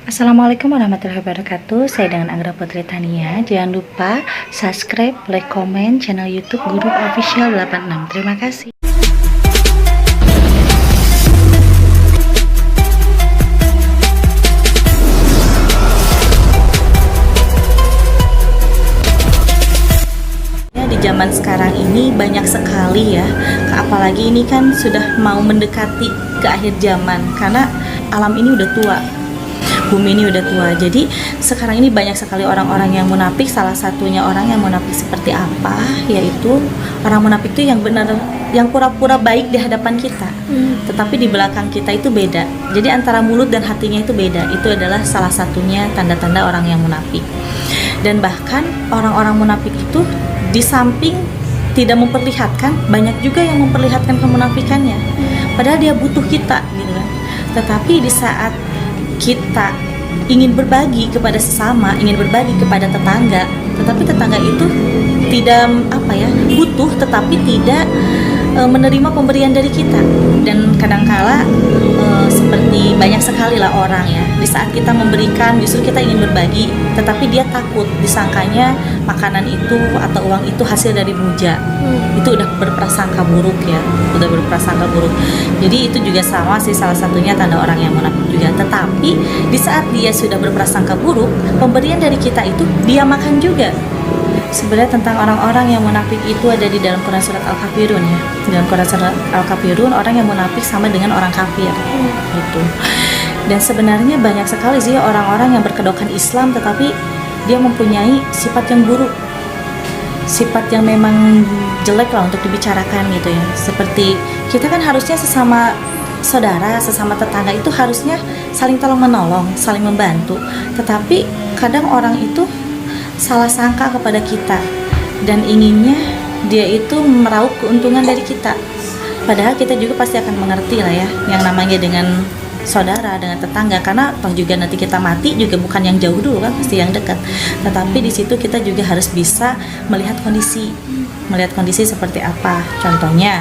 Assalamualaikum warahmatullahi wabarakatuh. Saya dengan Anggra Putri Tania. Jangan lupa subscribe, like, komen channel YouTube Guru Official 86. Terima kasih. Di zaman sekarang ini banyak sekali ya, apalagi ini kan sudah mau mendekati ke akhir zaman, karena alam ini udah tua, bumi ini udah tua. Jadi sekarang ini banyak sekali orang-orang yang munafik. Salah satunya orang yang munafik seperti apa, yaitu orang munafik itu yang benar, yang pura-pura baik di hadapan kita, tetapi di belakang kita itu beda. Jadi antara mulut dan hatinya itu beda. Itu adalah salah satunya tanda-tanda orang yang munafik. Dan bahkan orang-orang munafik itu di samping tidak memperlihatkan, banyak juga yang memperlihatkan kemunafikannya, padahal dia butuh kita gitu kan. Tetapi di saat kita ingin berbagi kepada sesama, ingin berbagi kepada tetangga, tetapi tetangga itu tidak butuh, tetapi tidak menerima pemberian dari kita. Dan kadangkala seperti banyak sekali lah orang ya, di saat kita memberikan justru kita ingin berbagi, tetapi dia takut disangkanya makanan itu atau uang itu hasil dari muja. Itu udah berprasangka buruk ya, udah berprasangka buruk. Jadi itu juga sama sih, salah satunya tanda orang yang munafik juga. Tetapi di saat dia sudah berprasangka buruk, pemberian dari kita itu dia makan juga. Sebenarnya tentang orang-orang yang munafik itu ada di dalam Quran surat Al-Kafirun ya. Dalam Quran surat Al-Kafirun, orang yang munafik sama dengan orang kafir gitu. Dan sebenarnya banyak sekali sih orang-orang yang berkedokan Islam tetapi dia mempunyai sifat yang buruk, sifat yang memang jelek lah untuk dibicarakan gitu ya. Seperti kita kan harusnya sesama saudara, sesama tetangga itu harusnya saling tolong menolong, saling membantu. Tetapi kadang orang itu salah sangka kepada kita dan inginnya dia itu meraup keuntungan dari kita, padahal kita juga pasti akan mengerti lah ya yang namanya dengan saudara, dengan tetangga, karena toh juga nanti kita mati juga bukan yang jauh dulu kan, pasti yang dekat. Tetapi di situ kita juga harus bisa melihat kondisi seperti apa. Contohnya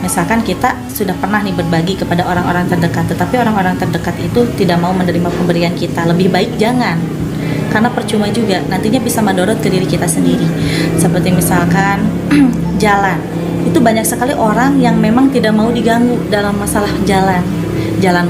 misalkan kita sudah pernah nih berbagi kepada orang-orang terdekat, tetapi orang-orang terdekat itu tidak mau menerima pemberian kita, lebih baik jangan, karena percuma juga, nantinya bisa mandorot ke diri kita sendiri. Seperti misalkan jalan, itu banyak sekali orang yang memang tidak mau diganggu dalam masalah jalan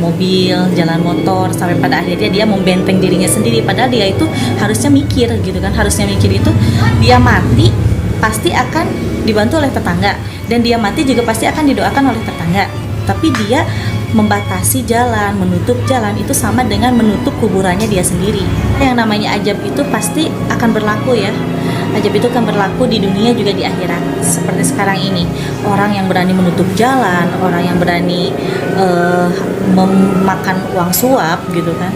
mobil, jalan motor, sampai pada akhirnya dia membenteng dirinya sendiri, padahal dia itu harusnya mikir gitu kan, harusnya mikir itu dia mati pasti akan dibantu oleh tetangga, dan dia mati juga pasti akan didoakan oleh tetangga. Tapi dia membatasi jalan, menutup jalan, itu sama dengan menutup kuburannya dia sendiri. Yang namanya ajab itu pasti akan berlaku ya. Ajab itu akan berlaku di dunia juga di akhirat. Seperti sekarang ini, orang yang berani menutup jalan, orang yang berani memakan uang suap gitu kan.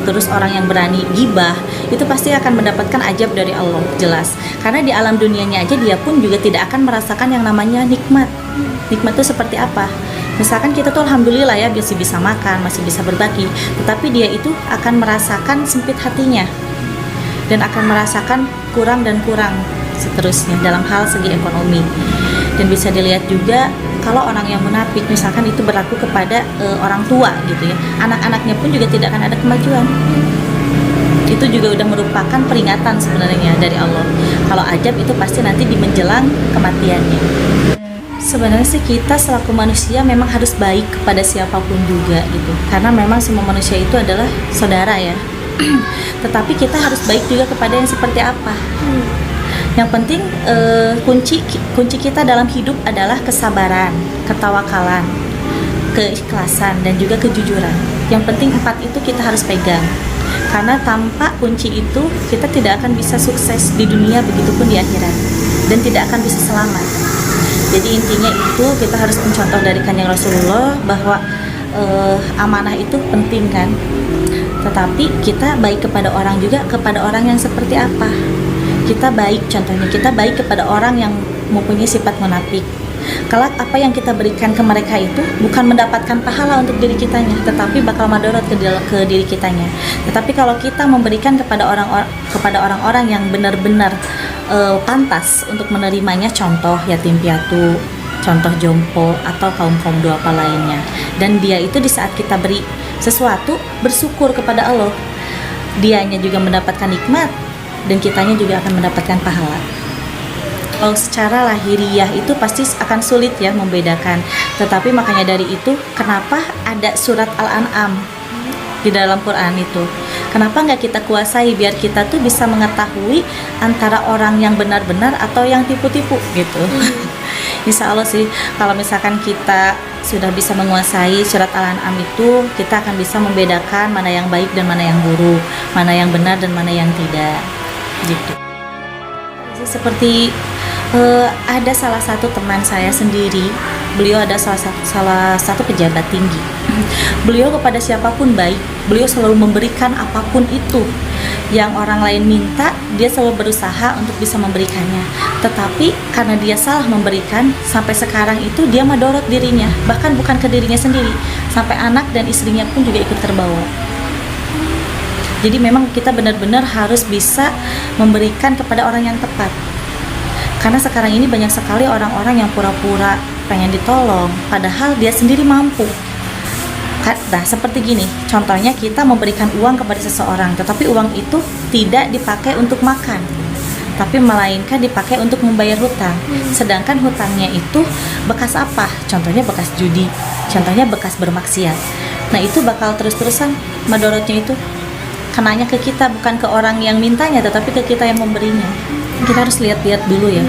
Terus orang yang berani gibah, itu pasti akan mendapatkan ajab dari Allah, jelas. Karena di alam dunianya aja dia pun juga tidak akan merasakan yang namanya nikmat. Nikmat itu seperti apa? Misalkan kita tuh alhamdulillah ya masih bisa makan, masih bisa berbagi, tetapi dia itu akan merasakan sempit hatinya dan akan merasakan kurang dan kurang seterusnya dalam hal segi ekonomi. Dan bisa dilihat juga kalau orang yang munafik misalkan itu berlaku kepada orang tua gitu ya, anak-anaknya pun juga tidak akan ada kemajuan. Itu juga udah merupakan peringatan sebenarnya dari Allah. Kalau ajab itu pasti nanti di menjelang kematiannya. Sebenarnya sih kita selaku manusia memang harus baik kepada siapapun juga gitu, karena memang semua manusia itu adalah saudara ya. Tetapi kita harus baik juga kepada yang seperti apa. Yang penting kunci kita dalam hidup adalah kesabaran, ketawakalan, keikhlasan, dan juga kejujuran. Yang penting 4 itu kita harus pegang, karena tanpa kunci itu kita tidak akan bisa sukses di dunia, begitupun di akhirat, dan tidak akan bisa selamat. Jadi intinya itu kita harus mencontoh dari Kanjeng Rasulullah bahwa amanah itu penting kan. Tetapi kita baik kepada orang juga, kepada orang yang seperti apa. Kita baik, contohnya kita baik kepada orang yang mempunyai sifat munafik. Kelak apa yang kita berikan ke mereka itu bukan mendapatkan pahala untuk diri kitanya, tetapi bakal madorot ke diri kitanya. Tetapi kalau kita memberikan kepada orang-orang yang benar-benar pantas untuk menerimanya, contoh yatim piatu, contoh jompo, atau kaum-kaum duafa lainnya, dan dia itu di saat kita beri sesuatu bersyukur kepada Allah, dianya juga mendapatkan nikmat dan kitanya juga akan mendapatkan pahala. Kalau secara lahiriah itu pasti akan sulit ya membedakan. Tetapi makanya dari itu kenapa ada surat Al-An'am di dalam Quran itu. Kenapa nggak kita kuasai biar kita tuh bisa mengetahui antara orang yang benar-benar atau yang tipu-tipu gitu. Insya Allah sih kalau misalkan kita sudah bisa menguasai surat Al-An'am itu, kita akan bisa membedakan mana yang baik dan mana yang buruk, mana yang benar dan mana yang tidak gitu. Seperti ada salah satu teman saya sendiri, beliau ada salah satu pejabat tinggi. Beliau kepada siapapun baik, beliau selalu memberikan apapun itu. Yang orang lain minta, dia selalu berusaha untuk bisa memberikannya. Tetapi karena dia salah memberikan, sampai sekarang itu dia madorot dirinya, bahkan bukan ke dirinya sendiri, sampai anak dan istrinya pun juga ikut terbawa. Jadi memang kita benar-benar harus bisa memberikan kepada orang yang tepat. Karena sekarang ini banyak sekali orang-orang yang pura-pura pengen ditolong, padahal dia sendiri mampu. Nah, seperti gini, contohnya kita memberikan uang kepada seseorang, tetapi uang itu tidak dipakai untuk makan, tapi melainkan dipakai untuk membayar hutang. Sedangkan hutangnya itu bekas apa? Contohnya bekas judi, contohnya bekas bermaksiat. Nah, itu bakal terus-terusan madorotnya itu kenanya ke kita, bukan ke orang yang mintanya, tetapi ke kita yang memberinya. Kita harus lihat-lihat dulu ya.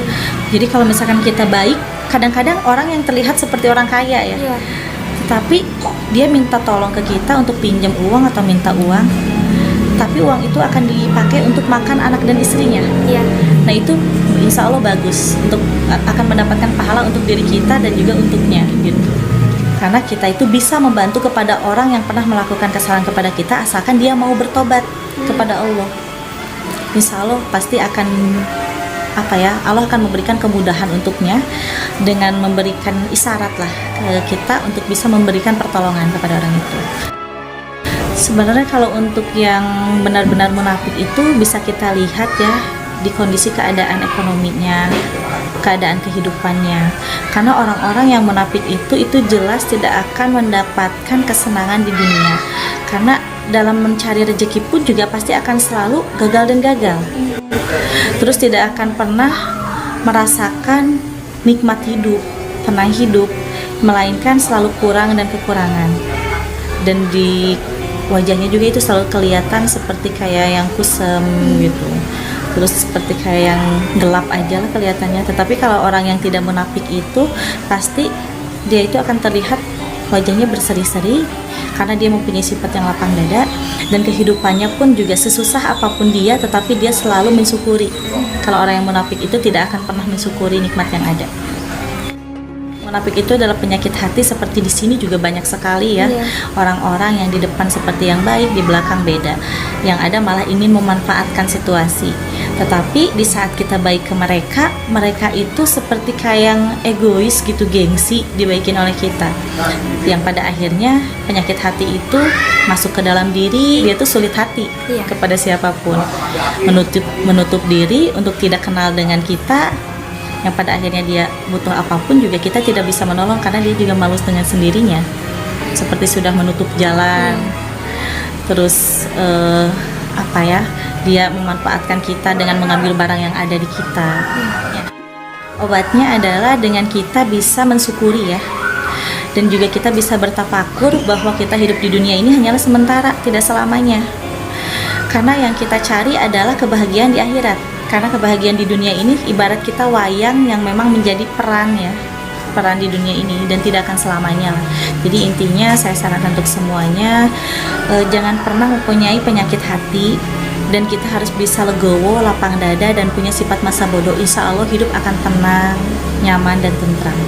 Jadi kalau misalkan kita baik, kadang-kadang orang yang terlihat seperti orang kaya ya, tetapi dia minta tolong ke kita untuk pinjam uang atau minta uang, tapi uang itu akan dipakai untuk makan anak dan istrinya. Nah itu insya Allah bagus, untuk akan mendapatkan pahala untuk diri kita dan juga untuknya gitu. Karena kita itu bisa membantu kepada orang yang pernah melakukan kesalahan kepada kita, asalkan dia mau bertobat kepada Allah. Insya Allah pasti akan Allah akan memberikan kemudahan untuknya dengan memberikan isyarat lah ke kita untuk bisa memberikan pertolongan kepada orang itu. Sebenarnya kalau untuk yang benar-benar munafik itu bisa kita lihat ya di kondisi keadaan ekonominya, keadaan kehidupannya. Karena orang-orang yang munafik itu jelas tidak akan mendapatkan kesenangan di dunia. Karena dalam mencari rezeki pun juga pasti akan selalu gagal dan gagal. Terus tidak akan pernah merasakan nikmat hidup, tenang hidup, melainkan selalu kurang dan kekurangan. Dan di wajahnya juga itu selalu kelihatan seperti kayak yang kusam gitu. Terus seperti kayak yang gelap aja lah kelihatannya. Tetapi kalau orang yang tidak munafik itu pasti dia itu akan terlihat wajahnya berseri-seri karena dia mempunyai sifat yang lapang dada, dan kehidupannya pun juga sesusah apapun dia, tetapi dia selalu mensyukuri. Kalau orang yang munafik itu tidak akan pernah mensyukuri nikmat yang ada. Munafik itu adalah penyakit hati, seperti di sini juga banyak sekali ya. Orang-orang yang di depan seperti yang baik, di belakang beda. Yang ada malah ingin memanfaatkan situasi. Tetapi di saat kita baik ke mereka, mereka itu seperti kayak yang egois gitu, gengsi dibaikin oleh kita. Yang pada akhirnya penyakit hati itu masuk ke dalam diri, dia tuh sulit hati kepada siapapun. Menutup diri untuk tidak kenal dengan kita, yang pada akhirnya dia butuh apapun juga kita tidak bisa menolong karena dia juga malu dengan sendirinya, seperti sudah menutup jalan. Terus dia memanfaatkan kita dengan mengambil barang yang ada di kita. Obatnya adalah dengan kita bisa mensyukuri ya, dan juga kita bisa bertafakur bahwa kita hidup di dunia ini hanyalah sementara, tidak selamanya. Karena yang kita cari adalah kebahagiaan di akhirat. Karena kebahagiaan di dunia ini ibarat kita wayang yang memang menjadi peran di dunia ini dan tidak akan selamanya lah. Jadi intinya saya sarankan untuk semuanya, jangan pernah mempunyai penyakit hati, dan kita harus bisa legowo, lapang dada, dan punya sifat masa bodoh. Insya Allah hidup akan tenang, nyaman, dan tentram.